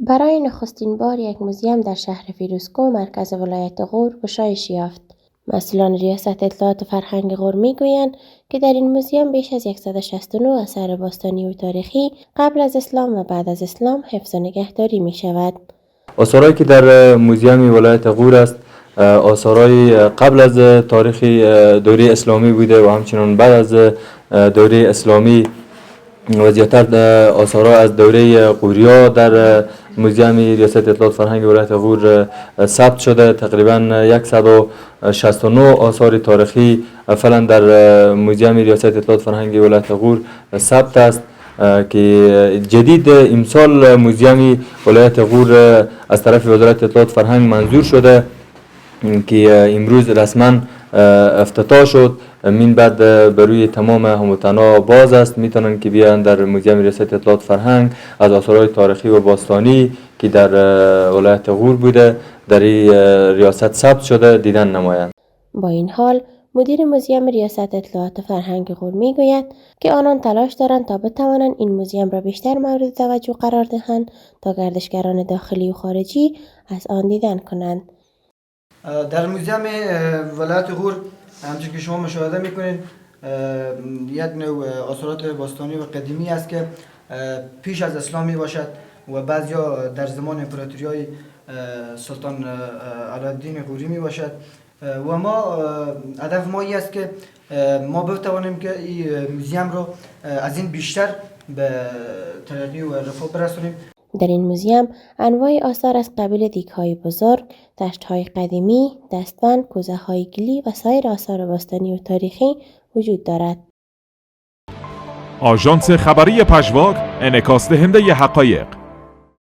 برای نخستین بار یک موزیم در شهر فیروزکوه مرکز ولایت غور گشایش یافت. مسئولان ریاست اطلاعات و فرهنگ غور میگویند که در این موزیم بیش از 169 اثر باستانی و تاریخی قبل از اسلام و بعد از اسلام حفظ و نگهداری می شود. آثارهایی که در موزیم ولایت غور است آثارهای قبل از تاریخ دوره اسلامی بوده و همچنین بعد از دوره اسلامی و زیادتر آثارها از دوره غوریا در موزیم ریاست اطلاعات فرهنگ ولایت غور ثبت شده. تقریبا 169 آثار تاریخی فعلا در موزیم ریاست اطلاعات فرهنگ ولایت غور ثبت است که جدید امسال موزیم ولایت غور از طرف وزارت اطلاعات فرهنگ منظور شده که امروز رسما افتتاح شد. من بعد بروی تمام هموطنا باز است، میتونن که بیان در موزیم ریاست اطلاعات فرهنگ از آثارهای تاریخی و باستانی که در ولایت غور بوده در ریاست ثبت شده دیدن نمایند. با این حال مدیر موزیم ریاست اطلاعات فرهنگ غور میگوید که آنان تلاش دارند تا بتوانند این موزیم را بیشتر مورد توجه قرار دهند تا گردشگران داخلی و خارجی از آن دیدن کنند. در موزیم ولایت غور همچون که شما مشاهده میکنید یک نوع آثارات باستانی و قدیمی است که پیش از اسلام می باشد و بعضیا در زمان امپراتوری سلطان علالدین غوری می باشد و ما هدف ما این است که ما بتوانیم که این موزیم رو از این بیشتر به ترقی و رفاه برسونیم. در این موزیم انواع آثار از قبیل دیگ‌های بزرگ، دشت‌های قدیمی، دستبند، کوزه‌های گلی و سایر آثار باستانی و تاریخی وجود دارد. آژانس خبری پژواک انعکاس دهنده حقایق